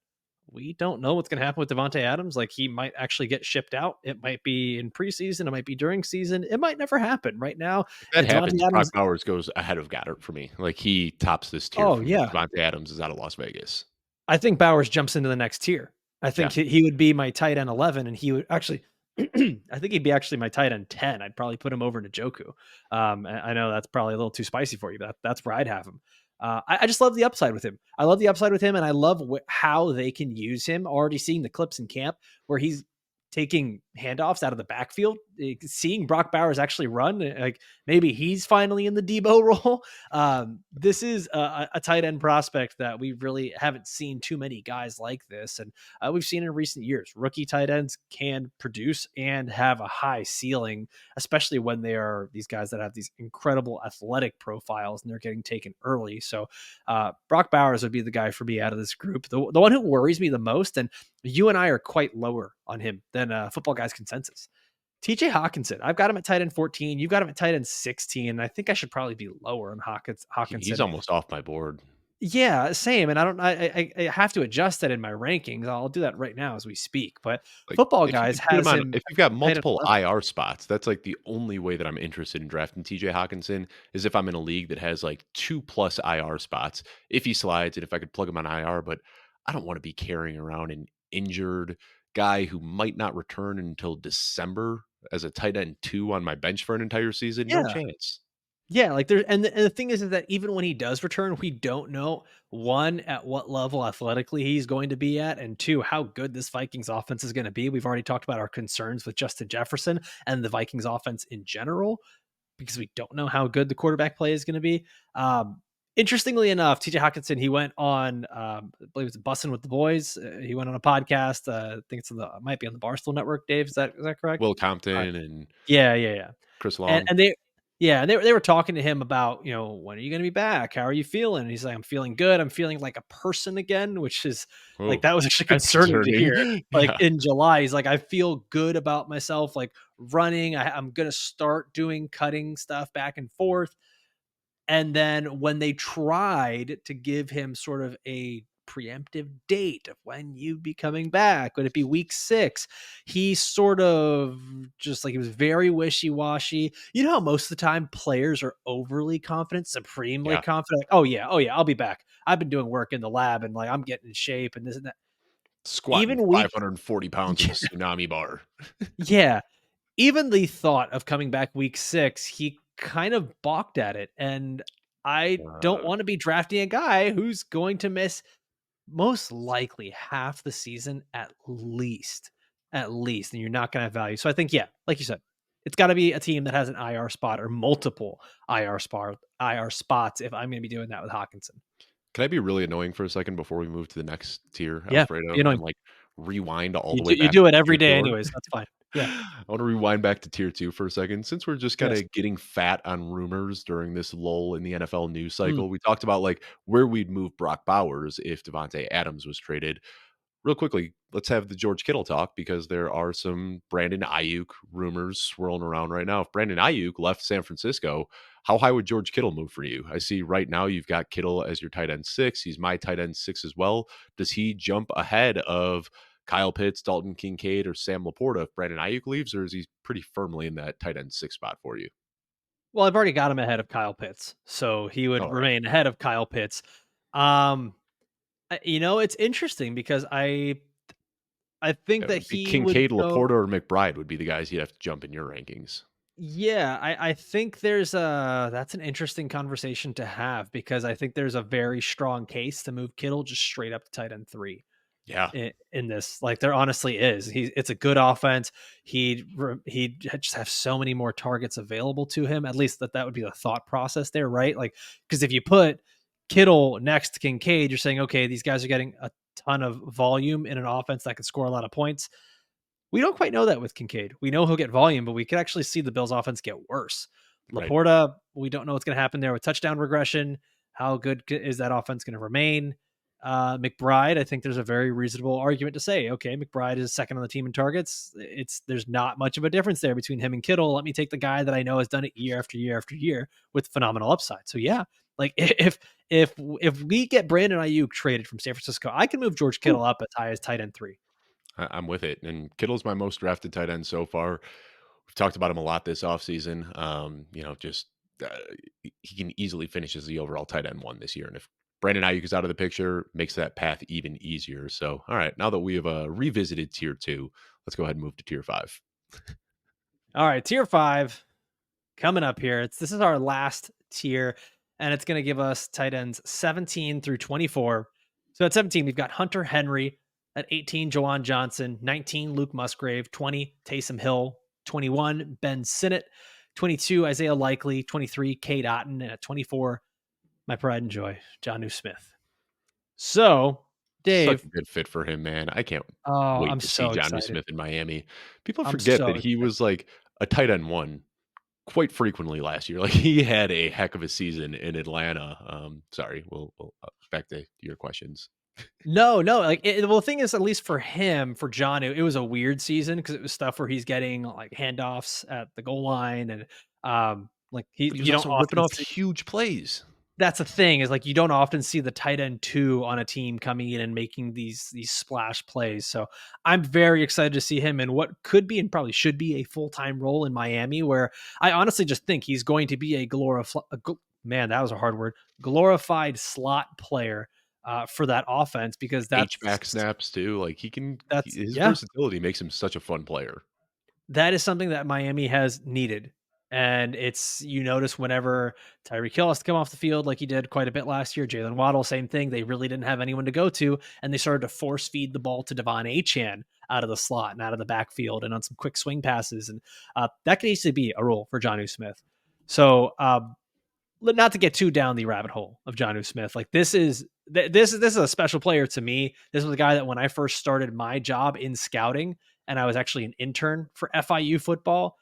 Speaker 1: we don't know what's going to happen with Devontae Adams. Like he might actually get shipped out. It might be in preseason. It might be during season. It might never happen. Right now,
Speaker 2: If that
Speaker 1: Devontae
Speaker 2: happens, Brock
Speaker 1: Adams.
Speaker 2: Bowers goes ahead of Goddard for me. Like he tops this tier
Speaker 1: Oh
Speaker 2: for me.
Speaker 1: yeah,
Speaker 2: Devontae Adams is out of Las Vegas.
Speaker 1: I think Bowers jumps into the next tier. I think
Speaker 2: Yeah.
Speaker 1: he would be my tight end 11, and he would actually. I think he'd be actually my tight end 10. I'd probably put him over Njoku. I know that's probably a little too spicy for you, but that's where I'd have him. I just love the upside with him. I love the upside with him, and I love how they can use him. Already seeing the clips in camp where he's taking handoffs out of the backfield, seeing Brock Bowers actually run, like maybe he's finally in the Debo role. This is a tight end prospect that we really haven't seen too many guys like this. And we've seen in recent years, rookie tight ends can produce and have a high ceiling, especially when they are these guys that have these incredible athletic profiles and they're getting taken early. So Brock Bowers would be the guy for me out of this group. The one who worries me the most, and you and I are quite lower on him than Football Guys consensus. TJ Hockenson. I've got him at tight end 14. You've got him at tight end 16. And I think I should probably be lower on
Speaker 2: He's
Speaker 1: Hockenson.
Speaker 2: almost off my board.
Speaker 1: Yeah, same. And I have to adjust that in my rankings. I'll do that right now as we speak. But
Speaker 2: Like,
Speaker 1: Football
Speaker 2: if you
Speaker 1: Guys
Speaker 2: could put him
Speaker 1: has
Speaker 2: on,
Speaker 1: him
Speaker 2: if you've got
Speaker 1: tight end
Speaker 2: multiple
Speaker 1: 11.
Speaker 2: IR spots, that's like the only way that I'm interested in drafting TJ Hockenson is if I'm in a league that has like 2+ IR spots. If he slides and if I could plug him on IR, but I don't want to be carrying around an injured guy who might not return until December as a tight end 2 on my bench for an entire season. No
Speaker 1: Yeah.
Speaker 2: chance.
Speaker 1: Yeah, like there, and the thing is that even when he does return, we don't know one at what level athletically he's going to be at, and two how good this Vikings offense is going to be. We've already talked about our concerns with Justin Jefferson and the Vikings offense in general because we don't know how good the quarterback play is going to be. Interestingly enough, TJ Hockenson, he went on, I believe it's Bussin' with the Boys. He went on a podcast. I think it might be on the Barstool Network. Dave, is that correct?
Speaker 2: Will
Speaker 1: Uh,
Speaker 2: Compton and
Speaker 1: yeah.
Speaker 2: Chris
Speaker 1: And
Speaker 2: Long.
Speaker 1: and they yeah, they were talking to him about, when are you gonna be back? How are you feeling? And he's like, "I'm feeling good. I'm feeling like a person again," which is like,
Speaker 2: Oh,
Speaker 1: that was actually
Speaker 2: that's
Speaker 1: concerning to
Speaker 2: concerning.
Speaker 1: hear. Like,
Speaker 2: Yeah.
Speaker 1: in July, he's like, "I feel good about myself, like, running. I'm gonna start doing cutting stuff back and forth." And then when they tried to give him sort of a preemptive date of when you'd be coming back, would it be week 6? He sort of just like he was very wishy-washy. You know how most of the time players are overly confident, supremely
Speaker 2: Yeah.
Speaker 1: confident, like, oh yeah, I'll be back. I've been doing work in the lab and like I'm getting in shape and this and that.
Speaker 2: Squatting
Speaker 1: Even week
Speaker 2: 540 pounds in a tsunami bar.
Speaker 1: yeah, even the thought of coming back week 6, he kind of balked at it, and I don't
Speaker 2: Uh,
Speaker 1: want to be drafting a guy who's going to miss most likely half the season at least, and you're not going to have value. So I think, yeah, like you said, it's got to be a team that has an IR spot or multiple IR spots. If I'm going to be doing that with Hockenson,
Speaker 2: can I be really annoying for a second before we move to the next tier,
Speaker 1: yeah,
Speaker 2: Alfredo,
Speaker 1: you know,
Speaker 2: and like rewind all the way
Speaker 1: you
Speaker 2: back
Speaker 1: do it
Speaker 2: to
Speaker 1: every
Speaker 2: tier
Speaker 1: day,
Speaker 2: 4?
Speaker 1: anyways. That's fine. Yeah.
Speaker 2: I want to rewind back to tier 2 for a second. Since we're just kind
Speaker 1: Yes.
Speaker 2: of getting fat on rumors during this lull in the NFL news
Speaker 1: Mm.
Speaker 2: cycle, we talked about like where we'd move Brock Bowers if Devontae Adams was traded. Real quickly, let's have the George Kittle talk because there are some Brandon Ayuk rumors swirling around right now. If Brandon Ayuk left San Francisco, how high would George Kittle move for you? I see right now you've got Kittle as your tight end 6. He's my tight end 6 as well. Does he jump ahead of Kyle Pitts, Dalton Kincaid, or Sam LaPorta if Brandon Ayuk leaves, or is he pretty firmly in that tight end 6 spot for you?
Speaker 1: Well, I've already got him ahead of Kyle Pitts, so he would
Speaker 2: All right.
Speaker 1: remain ahead of Kyle Pitts. Um, it's interesting because I think
Speaker 2: It
Speaker 1: that
Speaker 2: would be
Speaker 1: he would
Speaker 2: Kincaid,
Speaker 1: go.
Speaker 2: LaPorta, or McBride would be the guys you'd have to jump in your rankings.
Speaker 1: Yeah, I think there's a that's an interesting conversation to have because I think there's a very strong case to move Kittle just straight up to tight end 3
Speaker 2: Yeah,
Speaker 1: in this. Like there honestly is. It's a good offense. He'd just have so many more targets available to him. At least that would be the thought process there, right? Like because if you put Kittle next to Kincaid, you're saying okay, these guys are getting a ton of volume in an offense that can score a lot of points. We don't quite know that with Kincaid. We know he'll get volume, but we could actually see the Bills' offense get worse.
Speaker 2: right.
Speaker 1: LaPorta, we don't know what's going to happen there with touchdown regression. How good is that offense going to remain? McBride, I think there's a very reasonable argument to say, okay, McBride is second on the team in targets. There's not much of a difference there between him and Kittle. Let me take the guy that I know has done it year after year after year with phenomenal upside. So yeah, like if we get Brandon Ayuk traded from San Francisco, I can move George Kittle up as high as tight end 3.
Speaker 2: I'm with it. And Kittle's my most drafted tight end so far. We've talked about him a lot this offseason. Just uh, he can easily finish as the overall tight end 1 this year. And if Brandon Ayuk is out of the picture, makes that path even easier. So, all right, now that we have revisited tier 2, let's go ahead and move to tier 5.
Speaker 1: All right, tier 5 coming up here. This is our last tier, and it's going to give us tight ends 17 through 24. So at 17, we've got Hunter Henry. At 18, Juwan Johnson. 19, Luke Musgrave. 20, Taysom Hill. 21, Ben Sinnott. 22, Isaiah Likely. 23, Cade Otton. And at 24, my pride and joy, Jonnu Smith. So,
Speaker 2: Such
Speaker 1: Dave,
Speaker 2: a good fit for him, man. I can't
Speaker 1: oh,
Speaker 2: wait
Speaker 1: I'm
Speaker 2: to see
Speaker 1: so
Speaker 2: Jonnu
Speaker 1: excited.
Speaker 2: Smith in Miami. People
Speaker 1: I'm
Speaker 2: forget
Speaker 1: so
Speaker 2: that he
Speaker 1: excited.
Speaker 2: was like a tight end 1 quite frequently last year. Like he had a heck of a season in Atlanta. Sorry, we'll back to your questions.
Speaker 1: No, no, like, well, the thing is, at least for him, for Jonnu, it was a weird season because it was stuff where he's getting, like, handoffs at the goal line and, like,
Speaker 2: But he was
Speaker 1: you don't
Speaker 2: also ripping
Speaker 1: often
Speaker 2: off
Speaker 1: see.
Speaker 2: huge plays.
Speaker 1: That's the thing is, like, you don't often see the tight end 2 on a team coming in and making these splash plays, so I'm very excited to see him in what could be and probably should be a full-time role in Miami, where I honestly just think he's going to be man, that was a hard word, glorified slot player, for that offense because
Speaker 2: H-back snaps too. Like his
Speaker 1: yeah,
Speaker 2: versatility makes him such a fun player.
Speaker 1: that is something that Miami has needed. And you notice whenever Tyreek Hill has to come off the field, like he did quite a bit last year, Jalen Waddle, same thing. They really didn't have anyone to go to, and they started to force feed the ball to Devon Achan out of the slot and out of the backfield and on some quick swing passes. And that could easily be a role for Jonnu Smith. So, not to get too down the rabbit hole of Jonnu Smith, like this is a special player to me. This was a guy that when I first started my job in scouting, and I was actually an intern for FIU football,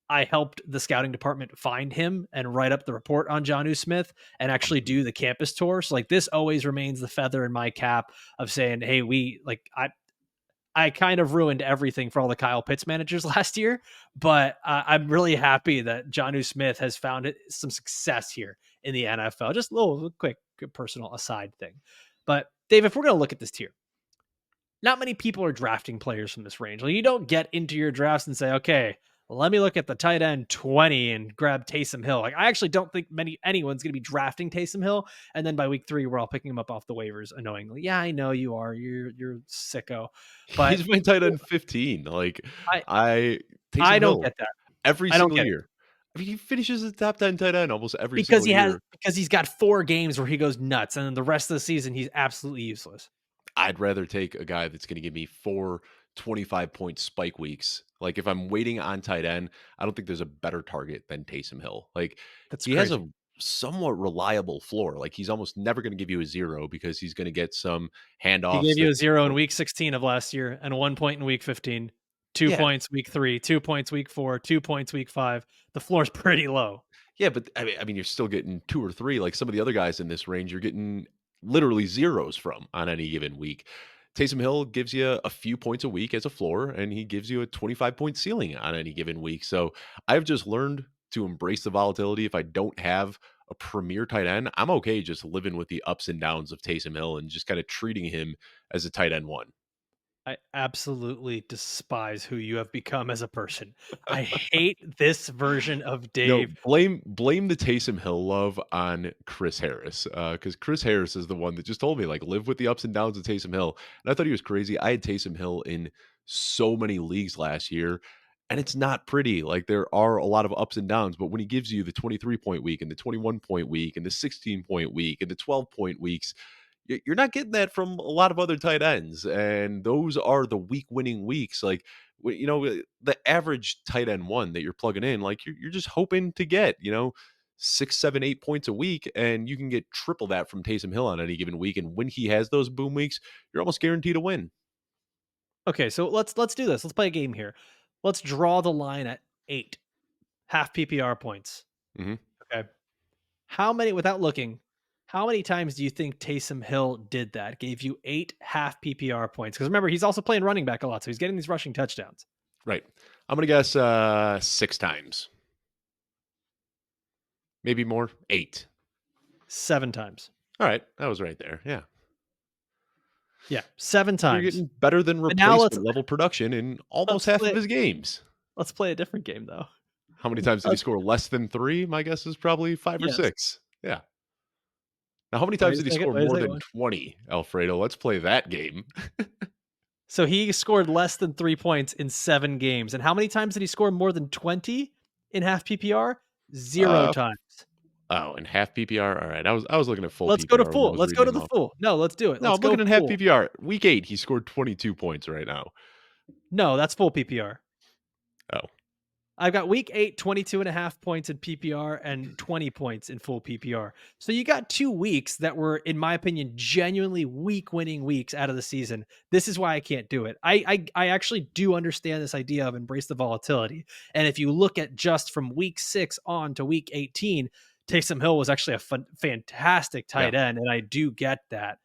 Speaker 1: I helped the scouting department find him and write up the report on Jonnu Smith and actually do the campus tour. So like this always remains the feather in my cap of saying, hey, I kind of ruined everything for all the Kyle Pitts managers last year, but I'm really happy that Jonnu Smith has found some success here in the NFL. Just a little quick personal aside thing. But Dave, if we're going to look at this tier, not many people are drafting players from this range. Like you don't get into your drafts and say, okay, let me look at the tight end 20 and grab Taysom Hill. Like I actually don't think anyone's going to be drafting Taysom Hill. And then by week 3, we're all picking him up off the waivers annoyingly. Yeah, I know you are. You're sicko. But
Speaker 2: He's my tight end 15. Like
Speaker 1: I
Speaker 2: I
Speaker 1: I
Speaker 2: Taysom
Speaker 1: don't
Speaker 2: Hill
Speaker 1: get that.
Speaker 2: every
Speaker 1: I don't
Speaker 2: single
Speaker 1: get it.
Speaker 2: year. I mean, he finishes as a top 10 tight end almost every
Speaker 1: Because
Speaker 2: single
Speaker 1: he has
Speaker 2: year.
Speaker 1: because he's got 4 games where he goes nuts, and then the rest of the season, he's absolutely useless.
Speaker 2: I'd rather take a guy that's gonna give me 4 25-point spike weeks. Like, if I'm waiting on tight end, I don't think there's a better target than Taysom Hill. Like,
Speaker 1: That's
Speaker 2: he has
Speaker 1: crazy.
Speaker 2: a somewhat reliable floor. Like, he's almost never gonna give you a 0 because he's gonna get some
Speaker 1: He
Speaker 2: handoffs
Speaker 1: gave you
Speaker 2: that
Speaker 1: a 0 in
Speaker 2: don't.
Speaker 1: week 16 of last year and 1 point in week 15, 2
Speaker 2: Yeah.
Speaker 1: points week 3, 2 points week 4, 2 points week 5. The floor's pretty low.
Speaker 2: Yeah, but I mean, you're still getting 2 or 3, like some of the other guys in this range, you're getting literally zeros from on any given week. Taysom Hill gives you a few points a week as a floor, and he gives you a 25-point ceiling on any given week. So I've just learned to embrace the volatility. If I don't have a premier tight end, I'm okay just living with the ups and downs of Taysom Hill and just kind of treating him as a tight end one.
Speaker 1: I absolutely despise who you have become as a person. I hate this version of
Speaker 2: No,
Speaker 1: Dave.
Speaker 2: blame the Taysom Hill love on Chris Harris, because Chris Harris is the one that just told me, like, live with the ups and downs of Taysom Hill, and I thought he was crazy. I had Taysom Hill in so many leagues last year, and it's not pretty. Like, there are a lot of ups and downs, but when he gives you the 23-point week and the 21-point week and the 16-point week and the 12-point weeks, you're not getting that from a lot of other tight ends, and those are the week winning weeks. Like, the average tight end one that you're plugging in, like you're just hoping to get, 6, 7, 8 points a week, and you can get triple that from Taysom Hill on any given week. And when he has those boom weeks, you're almost guaranteed to win.
Speaker 1: Okay, so let's do this. Let's play a game here. Let's draw the line at 8 half PPR points.
Speaker 2: Hmm.
Speaker 1: Okay. How many without looking, how many times do you think Taysom Hill did that? Gave you 8 half PPR points? Because remember, he's also playing running back a lot, so he's getting these rushing touchdowns.
Speaker 2: Right. I'm gonna guess 6 times, maybe more. 8.
Speaker 1: 7 times.
Speaker 2: All right, that was right there. Yeah.
Speaker 1: Yeah, 7
Speaker 2: So you're
Speaker 1: times.
Speaker 2: getting better than
Speaker 1: But now
Speaker 2: replacement level production in almost
Speaker 1: let's
Speaker 2: half of
Speaker 1: play
Speaker 2: his games.
Speaker 1: let's play a different game though.
Speaker 2: How many times did he
Speaker 1: Okay.
Speaker 2: score less than 3? My guess is probably 5 or
Speaker 1: Yes.
Speaker 2: 6. Yeah. Now, how many times
Speaker 1: Wait a
Speaker 2: did he
Speaker 1: second.
Speaker 2: score
Speaker 1: Wait a
Speaker 2: more
Speaker 1: second.
Speaker 2: than 20, Alfredo? Let's play that game.
Speaker 1: So he scored less than 3 points in 7 games. And how many times did he score more than 20 in half PPR? 0
Speaker 2: Uh,
Speaker 1: times.
Speaker 2: oh, and half PPR. All right. I was looking at full
Speaker 1: Let's go to
Speaker 2: PPR when I
Speaker 1: full.
Speaker 2: was
Speaker 1: Let's go
Speaker 2: reading
Speaker 1: to
Speaker 2: them
Speaker 1: the
Speaker 2: off.
Speaker 1: full. No, let's do it.
Speaker 2: No,
Speaker 1: Let's
Speaker 2: I'm
Speaker 1: go
Speaker 2: looking at half
Speaker 1: full.
Speaker 2: PPR. Week 8, he scored 22 points right now.
Speaker 1: No, that's full PPR.
Speaker 2: Oh,
Speaker 1: I've got week 8, 22.5 points in PPR and 20 points in full PPR. So you got 2 weeks that were, in my opinion, genuinely week winning weeks out of the season. This is why I can't do it. I actually do understand this idea of embrace the volatility. And if you look at just from week 6 on to week 18, Taysom Hill was actually a fantastic
Speaker 2: yeah.
Speaker 1: tight end. And I do get that.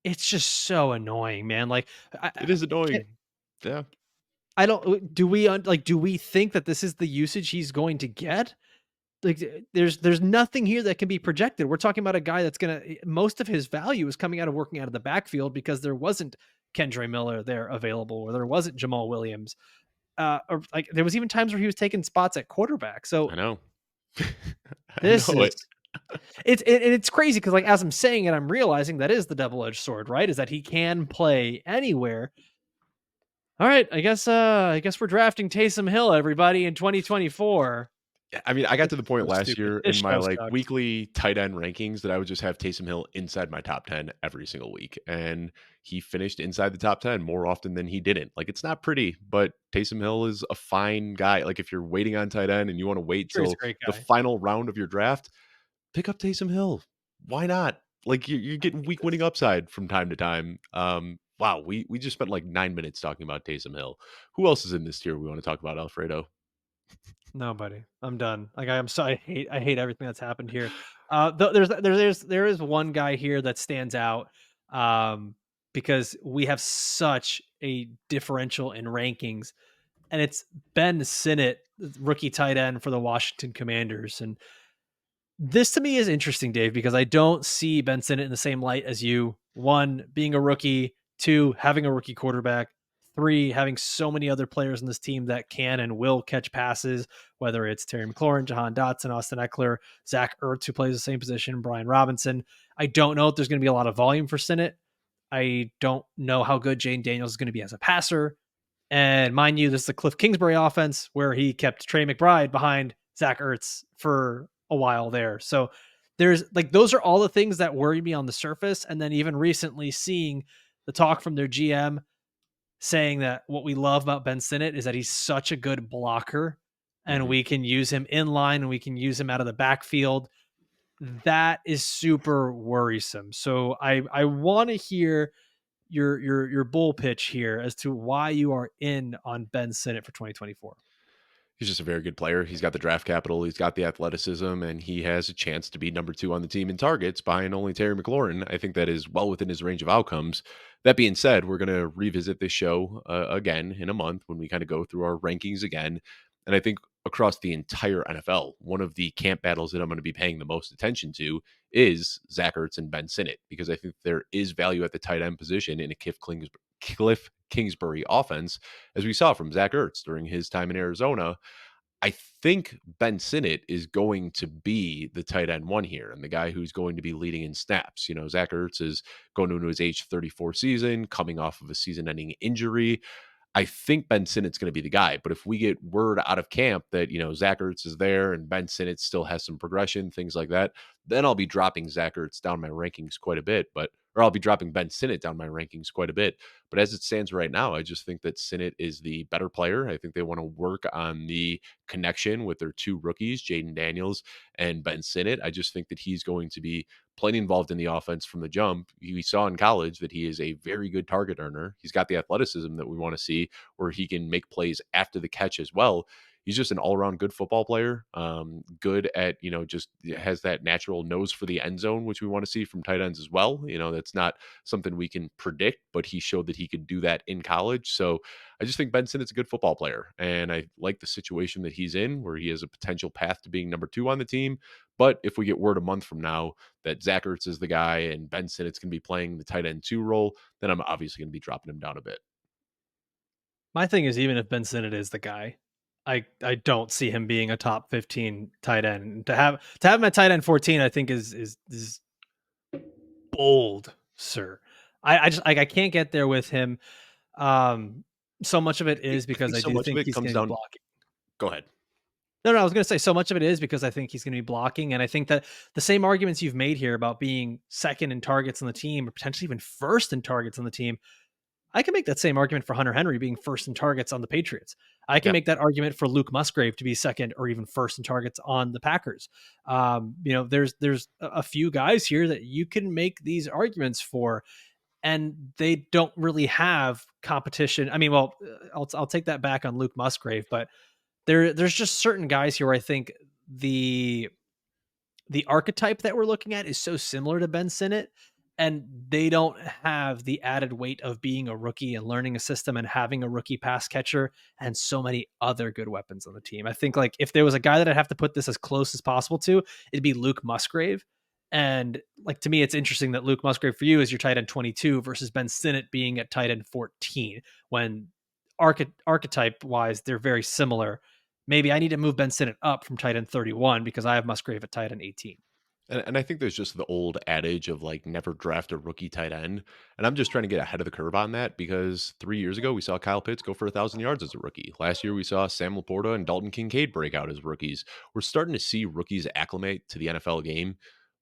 Speaker 1: It's just so annoying, man. Like,
Speaker 2: It is
Speaker 1: I can't,
Speaker 2: annoying. Yeah.
Speaker 1: I don't, do we, like, do we think that this is the usage he's going to get? Like, there's nothing here that can be projected. We're talking about a guy that's gonna most of his value is coming out of working out of the backfield because there wasn't Kendre Miller there available, or there wasn't Jamal Williams. Or like there was even times where he was taking spots at quarterback.
Speaker 2: I
Speaker 1: So
Speaker 2: know. I
Speaker 1: this
Speaker 2: know
Speaker 1: is
Speaker 2: it.
Speaker 1: it's crazy because like as I'm saying it, I'm realizing that is the double-edged sword, right? Is that he can play anywhere. All right, I guess we're drafting Taysom Hill, everybody, in 2024.
Speaker 2: Yeah, I mean, I got
Speaker 1: This
Speaker 2: to the
Speaker 1: is
Speaker 2: point
Speaker 1: so
Speaker 2: last
Speaker 1: stupid.
Speaker 2: year
Speaker 1: This
Speaker 2: in my
Speaker 1: show
Speaker 2: like
Speaker 1: sucks.
Speaker 2: weekly tight end rankings that I would just have Taysom Hill inside my top 10 every single week. And he finished inside the top 10 more often than he didn't. Like, it's not pretty, but Taysom Hill is a fine guy. Like, if you're waiting on tight end and you want to wait
Speaker 1: Sure, he's a
Speaker 2: till
Speaker 1: great
Speaker 2: the
Speaker 1: guy.
Speaker 2: final round of your draft, pick up Taysom Hill. Why not? Like, you're getting week winning upside from time to time. Wow, we just spent like 9 minutes talking about Taysom Hill. Who else is in this tier we want to talk about, Alfredo?
Speaker 1: Nobody. I'm done. Like I'm so I hate everything that's happened here. There is one guy here that stands out um because we have such a differential in rankings, and it's Ben Sinnott, rookie tight end for the Washington Commanders. And this to me is interesting, Dave, because I don't see Ben Sinnott in the same light as you. One, being a rookie. Two, having a rookie quarterback. Three, having so many other players in this team that can and will catch passes, whether it's Terry McLaurin, Jahan Dotson, Austin Eckler, Zach Ertz, who plays the same position, Brian Robinson. I don't know if there's going to be a lot of volume for Sinnott. I don't know how good Jane Daniels is going to be as a passer. And mind you, this is the Cliff Kingsbury offense where he kept Trey McBride behind Zach Ertz for a while there. So there's like those are all the things that worry me on the surface. And then even recently seeing the talk from their GM saying that what we love about Ben Sinnott is that he's such a good blocker and
Speaker 2: Mhm.
Speaker 1: we can use him in line and we can use him out of the backfield. That is super worrisome. So I want to hear your bull pitch here as to why you are in on Ben Sinnott for 2024.
Speaker 2: He's just a very good player. He's got the draft capital, he's got the athleticism, and he has a chance to be number 2 on the team in targets behind only Terry McLaurin. I think that is well within his range of outcomes. That being said, we're going to revisit this show again in a month when we kind of go through our rankings again. And I think across the entire NFL, one of the camp battles that I'm going to be paying the most attention to is Zach Ertz and Ben Sinnott, because I think there is value at the tight end position in a Cliff Kingsbury offense, as we saw from Zach Ertz during his time in Arizona. I think Ben Sinnott is going to be the tight end one here and the guy who's going to be leading in snaps. Zach Ertz is going into his age 34 season, coming off of a season ending injury. I think Ben Sinnott's going to be the guy. But if we get word out of camp that, Zach Ertz is there and Ben Sinnott still has some progression, things like that, then I'll be dropping Zach Ertz down my rankings quite a bit. Or I'll be dropping Ben Sinnott down my rankings quite a bit. But as it stands right now, I just think that Sinnott is the better player. I think they want to work on the connection with their 2 rookies, Jaden Daniels and Ben Sinnott. I just think that he's going to be plenty involved in the offense from the jump. We saw in college that he is a very good target earner. He's got the athleticism that we want to see, where he can make plays after the catch as well. He's just an all-around good football player. Good at, just has that natural nose for the end zone, which we want to see from tight ends as well. That's not something we can predict, but he showed that he could do that in college. So I just think Ben Sinnott's a good football player, and I like the situation that he's in, where he has a potential path to being number 2 on the team. But if we get word a month from now that Zach Ertz is the guy and Ben Sinnott's going to be playing the tight end 2 role, then I'm obviously going to be dropping him down a bit.
Speaker 1: My thing is, even if Ben Sinnott is the guy, I don't see him being a top 15 tight end. To have him at tight end 14, I think is bold, sir. I just like I can't get there with him. Um, so much of it
Speaker 2: I
Speaker 1: is
Speaker 2: I
Speaker 1: because
Speaker 2: think
Speaker 1: I
Speaker 2: so
Speaker 1: do
Speaker 2: much of
Speaker 1: think
Speaker 2: it
Speaker 1: he's
Speaker 2: comes
Speaker 1: going to be
Speaker 2: down.
Speaker 1: blocking.
Speaker 2: Go ahead.
Speaker 1: No, I was going to say so much of it is because I think he's going to be blocking, and I think that the same arguments you've made here about being second in targets on the team, or potentially even first in targets on the team, I can make that same argument for Hunter Henry being first in targets on the Patriots. I can
Speaker 2: Yeah.
Speaker 1: make that argument for Luke Musgrave to be second or even first in targets on the Packers. There's a few guys here that you can make these arguments for, and they don't really have competition. I mean, well, I'll take that back on Luke Musgrave, but there's just certain guys here where I think the the archetype that we're looking at is so similar to Ben Sinnott, and they don't have the added weight of being a rookie and learning a system and having a rookie pass catcher and so many other good weapons on the team. I think like if there was a guy that I'd have to put this as close as possible to, it'd be Luke Musgrave. And like to me, it's interesting that Luke Musgrave for you is your tight end 22 versus Ben Sinnott being at tight end 14 when archetype wise, they're very similar. Maybe I need to move Ben Sinnott up from tight end 31 because I have Musgrave at tight end 18.
Speaker 2: And I think there's just the old adage of like never draft a rookie tight end. And I'm just trying to get ahead of the curve on that, because 3 years ago we saw Kyle Pitts go for 1,000 yards as a rookie. Last year we saw Sam LaPorta and Dalton Kincaid break out as rookies. We're starting to see rookies acclimate to the NFL game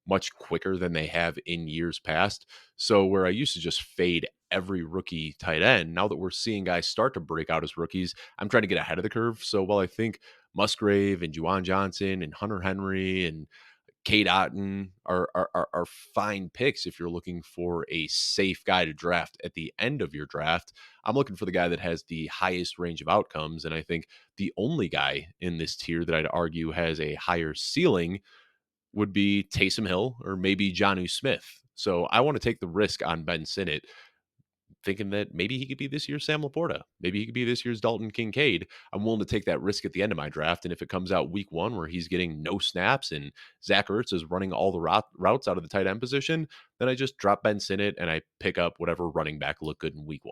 Speaker 2: much quicker than they have in years past. So where I used to just fade every rookie tight end, now that we're seeing guys start to break out as rookies, I'm trying to get ahead of the curve. So while I think Musgrave and Juwan Johnson and Hunter Henry and Cade Otton are fine picks if you're looking for a safe guy to draft at the end of your draft. I'm looking for the guy that has the highest range of outcomes, and I think the only guy in this tier that I'd argue has a higher ceiling would be Taysom Hill or maybe Jonnu Smith. So I want to take the risk on Ben Sinnott, thinking that maybe he could be this year's Sam Laporta. Maybe he could be this year's Dalton Kincaid. I'm willing to take that risk at the end of my draft. And if it comes out week 1 where he's getting no snaps and Zach Ertz is running all the routes out of the tight end position, then I just drop Ben Sinnott and I pick up whatever running back looked good in week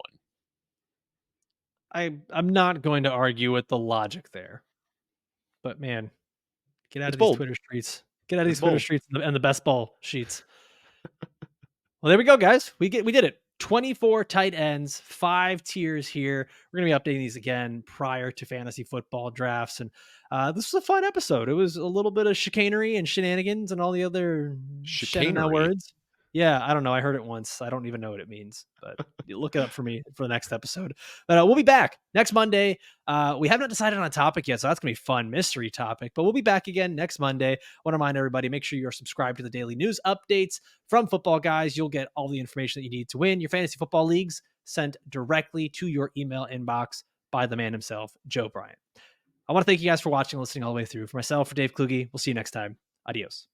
Speaker 2: 1.
Speaker 1: I'm not going to argue with the logic there, but man, get out
Speaker 2: It's
Speaker 1: of these
Speaker 2: bold.
Speaker 1: Twitter streets. Get out of
Speaker 2: It's
Speaker 1: these Twitter
Speaker 2: bold.
Speaker 1: streets and the best ball sheets. Well, there we go, guys. We did it. 24 tight ends, 5 tiers here. We're going to be updating these again prior to fantasy football drafts. And this was a fun episode. It was a little bit of chicanery and shenanigans and all the other shenana
Speaker 2: Chicanery.
Speaker 1: words. Yeah, I don't know. I heard it once. I don't even know what it means, but you look it up for me for the next episode. But we'll be back next Monday. We have not decided on a topic yet, so that's going to be fun, mystery topic. But we'll be back again next Monday. I want to remind everybody, make sure you're subscribed to the daily news updates from Football Guys. You'll get all the information that you need to win your fantasy football leagues sent directly to your email inbox by the man himself, Joe Bryant. I want to thank you guys for watching and listening all the way through. For myself, for Dave Kluge, we'll see you next time. Adios.